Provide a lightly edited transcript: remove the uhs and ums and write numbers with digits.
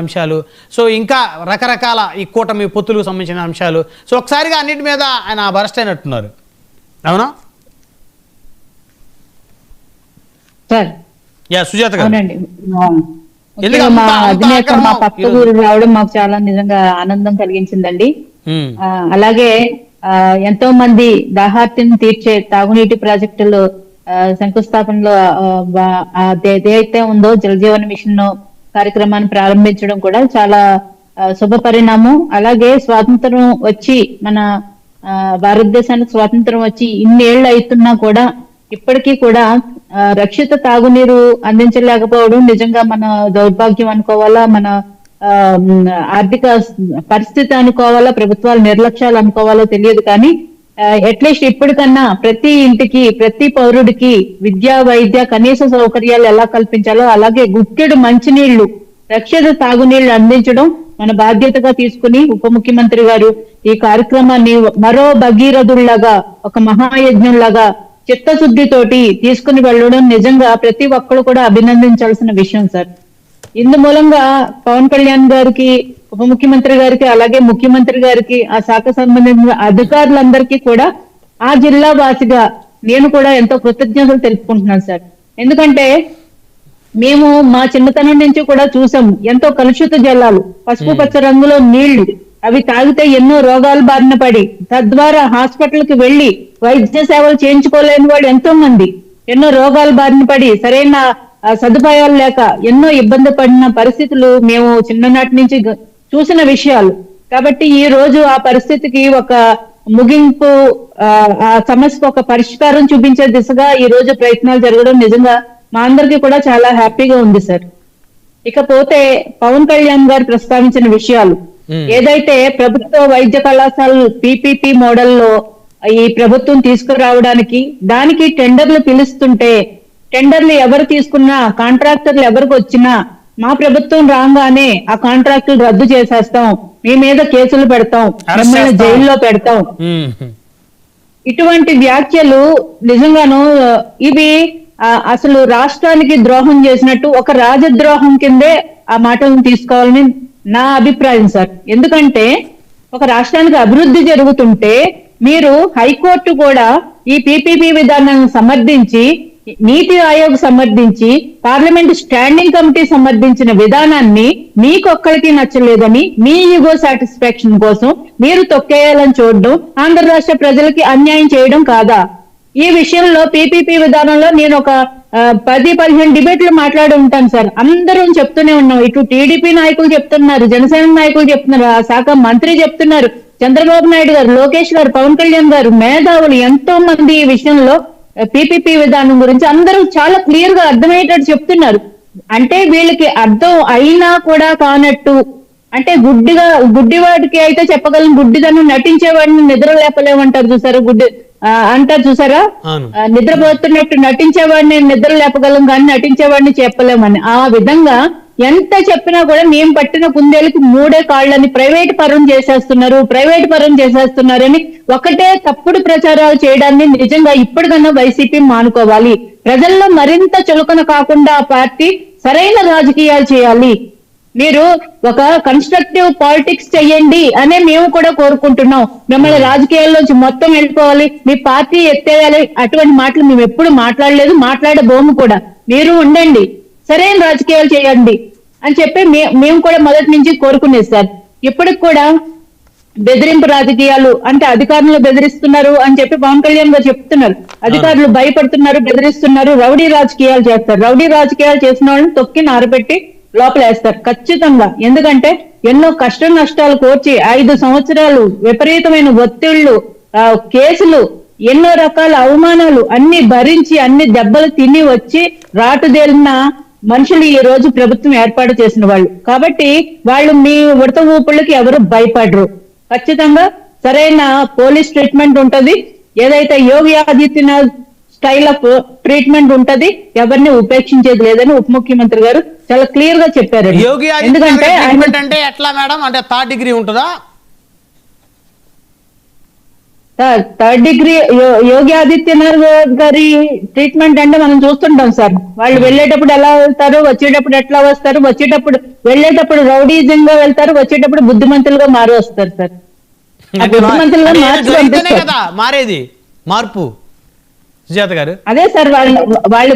అంశాలు. సో ఇంకా రకరకాల ఈ కూటమి పొత్తులకు సంబంధించిన అంశాలు. సో ఒకసారిగా అన్నిటి మీద ఆయన బరస్ట్ అయినట్టున్నారు. అవునా? సుజాత గారు, మా అధినేత మా పక్క ఊరు రావడం మాకు చాలా నిజంగా ఆనందం కలిగించిందండి. అలాగే ఎంతో మంది దాహార్తిని తీర్చే తాగునీటి ప్రాజెక్టులు శంకుస్థాపనలో ఏదైతే ఉందో జలజీవన మిషన్ కార్యక్రమాన్ని ప్రారంభించడం కూడా చాలా శుభ పరిణామం. అలాగే స్వాతంత్రం వచ్చి మన భారతదేశానికి స్వాతంత్రం వచ్చి ఇన్నేళ్లు అవుతున్నా కూడా ఇప్పటికీ కూడా రక్షిత తాగునీరు అందించలేకపోవడం నిజంగా మన దౌర్భాగ్యం అనుకోవాలా, మన ఆర్థిక పరిస్థితి అనుకోవాలా, ప్రభుత్వాల నిర్లక్ష్యాలు అనుకోవాలో తెలియదు. కానీ అట్లీస్ట్ ఇప్పటికన్నా ప్రతి ఇంటికి ప్రతి పౌరుడికి విద్యా వైద్య కనీస సౌకర్యాలు ఎలా కల్పించాలో అలాగే గుక్కెడు మంచినీళ్లు రక్షిత తాగునీళ్లు అందించడం మన బాధ్యతగా తీసుకుని ఉప ముఖ్యమంత్రి గారు ఈ కార్యక్రమాన్ని మరో భగీరథుల్లాగా ఒక మహాయజ్ఞంలాగా చిత్తశుద్ధితోటి తీసుకుని వెళ్ళడం నిజంగా ప్రతి ఒక్కరు కూడా అభినందించాల్సిన విషయం సార్. ఇందు మూలంగా పవన్ కళ్యాణ్ గారికి, ఉప ముఖ్యమంత్రి గారికి, అలాగే ముఖ్యమంత్రి గారికి, ఆ శాఖ సంబంధించిన అధికారులందరికీ కూడా ఆ జిల్లా వాసిగా నేను కూడా ఎంతో కృతజ్ఞతలు తెలుపుకుంటున్నాను సార్. ఎందుకంటే మేము మా చిన్నతనం నుంచి కూడా చూసాం ఎంతో కలుషిత జలాలు, పసుపు పచ్చ రంగులో నీళ్లు, అవి తాగితే ఎన్నో రోగాలు బారిన పడి తద్వారా హాస్పిటల్ కి వెళ్లి వైద్య సేవలు చేయించుకోలేని వాళ్ళు ఎంతో మంది ఎన్నో రోగాలు బారిన పడి సరైన సదుపాయాలు లేక ఎన్నో ఇబ్బంది పడిన పరిస్థితులు మేము చిన్ననాటి నుంచి చూసిన విషయాలు. కాబట్టి ఈ రోజు ఆ పరిస్థితికి ఒక ముగింపు, ఆ సమస్యకు ఒక పరిష్కారం చూపించే దిశగా ఈ రోజు ప్రయత్నాలు జరగడం నిజంగా మా అందరికీ కూడా చాలా హ్యాపీగా ఉంది సార్. ఇకపోతే పవన్ కళ్యాణ్ గారు ప్రస్తావించిన విషయాలు ఏదైతే ప్రభుత్వ వైద్య కళాశాలలు పీపీపీ మోడల్లో ఈ ప్రభుత్వం తీసుకురావడానికి దానికి టెండర్లు పిలుస్తుంటే టెండర్లు ఎవరు తీసుకున్నా కాంట్రాక్టర్లు ఎవరికి వచ్చినా మా ప్రభుత్వం రాగానే ఆ కాంట్రాక్టులు రద్దు చేసేస్తాం, మీ మీద కేసులు పెడతాం, మిమ్మల్ని జైల్లో పెడతాం. ఇటువంటి వ్యాఖ్యలు నిజంగాను ఇవి అసలు రాష్ట్రానికి ద్రోహం చేసినట్టు ఒక రాజద్రోహం కిందే ఆ మాటలను తీసుకోవాలని నా అభిప్రాయం సార్. ఎందుకంటే ఒక రాష్ట్రానికి అభివృద్ధి జరుగుతుంటే మీరు హైకోర్టు కూడా ఈ పీపీపీ విధానాన్ని సమర్థించి, నీతి ఆయోగ్ సమర్థించి, పార్లమెంట్ స్టాండింగ్ కమిటీ సమర్థించిన విధానాన్ని మీకొక్కడికి నచ్చలేదని మీ ఈగో సాటిస్ఫాక్షన్ కోసం మీరు తొక్కేయాలని చూడడం ఆంధ్ర రాష్ట్ర ప్రజలకి అన్యాయం చేయడం కాదా? ఈ విషయంలో పీపీపీ విధానంలో నేను ఒక 10-15 డిబేట్లు మాట్లాడి ఉంటాను సార్. అందరం చెప్తూనే ఉన్నాం, ఇటు టీడీపీ నాయకులు చెప్తున్నారు, జనసేన నాయకులు చెప్తున్నారు, ఆ శాఖ మంత్రి చెప్తున్నారు, చంద్రబాబు నాయుడు గారు, లోకేష్ గారు, పవన్ కళ్యాణ్ గారు, మేధావులు ఎంతో మంది ఈ విషయంలో పీపీపీ విధానం గురించి అందరూ చాలా క్లియర్ గా అర్థమయ్యేటట్టు చెప్తున్నారు. అంటే వీళ్ళకి అర్థం అయినా కూడా కానట్టు, అంటే గుడ్డివాడికి అయితే చెప్పగలం, గుడ్డిదనం నటించేవాడిని నిద్ర లేపలేమంటారు చూసారా, అంటారు చూసారా, నిద్రపోతున్నట్టు నటించేవాడిని నిద్ర లేపగలం కానీ నటించేవాడిని చెప్పలేమని. ఆ విధంగా ఎంత చెప్పినా కూడా మేము పట్టిన కుందేలకు 3 కాళ్ళని ప్రైవేట్ పరం చేసేస్తున్నారని ఒకటే తప్పుడు ప్రచారాలు చేయడాన్ని నిజంగా ఇప్పటికన్నా వైసీపీ మానుకోవాలి. ప్రజల్లో మరింత చులకన కాకుండా ఆ పార్టీ సరైన రాజకీయాలు చేయాలి. మీరు ఒక కన్స్ట్రక్టివ్ పాలిటిక్స్ చెయ్యండి అనే మేము కూడా కోరుకుంటున్నాం. మిమ్మల్ని రాజకీయాల్లోంచి మొత్తం వెళ్ళిపోవాలి, మీ పార్టీ ఎత్తేయాలి, అటువంటి మాటలు మేము ఎప్పుడు మాట్లాడలేదు, మాట్లాడబోము కూడా. మీరు ఉండండి, సరైన రాజకీయాలు చేయండి అని చెప్పి మేము కూడా మొదటి నుంచి కోరుకునేది సార్. ఇప్పటికి కూడా బెదిరింపు రాజకీయాలు అంటే అధికారులు బెదిరిస్తున్నారు అని చెప్పి పవన్ కళ్యాణ్ గారు చెప్తున్నారు. అధికారులు భయపడుతున్నారు, బెదిరిస్తున్నారు, రౌడీ రాజకీయాలు చేస్తారు. రౌడీ రాజకీయాలు చేసిన వాళ్ళని తొక్కి నారబెట్టి లోపలేస్తారు ఖచ్చితంగా. ఎందుకంటే ఎన్నో కష్ట నష్టాలు కోర్చి 5 సంవత్సరాలు విపరీతమైన ఒత్తిళ్లు, కేసులు, ఎన్నో రకాల అవమానాలు అన్ని భరించి అన్ని దెబ్బలు తిని వచ్చి రాటుదేలిన మనుషులు ఈ రోజు ప్రభుత్వం ఏర్పాటు చేసిన వాళ్ళు. కాబట్టి వాళ్ళు మీ ఉడత ఊపుళ్ళకి ఎవరు భయపడరు. ఖచ్చితంగా సరైన పోలీస్ ట్రీట్మెంట్ ఉంటది, ఏదైతే Yogi Adityanath style of treatment ఉంటది, ఎవరిని ఉపేక్షించేది లేదని ఉప ముఖ్యమంత్రి గారు చాలా క్లియర్ గా చెప్పారు. ఎందుకంటే ఎట్లా మేడం, అంటే 3rd డిగ్రీ ఉంటుందా? Sir third degree Yogi Adityanath గారి ట్రీట్మెంట్ అంటే మనం చూస్తుంటాం సార్. వాళ్ళు వెళ్ళేటప్పుడు ఎలా వెళ్తారు, వచ్చేటప్పుడు ఎట్లా వస్తారు, వెళ్ళేటప్పుడు రౌడీజంగా వెళ్తారు, వచ్చేటప్పుడు బుద్ధిమంతులుగా మారి వస్తారు సార్. ఆ బుద్ధిమంతులుగా మార్చి జరిగితేనే పంపిస్తారు. కదా మారేది మార్పు సుజాత గారు. అదే సార్ వాళ్ళు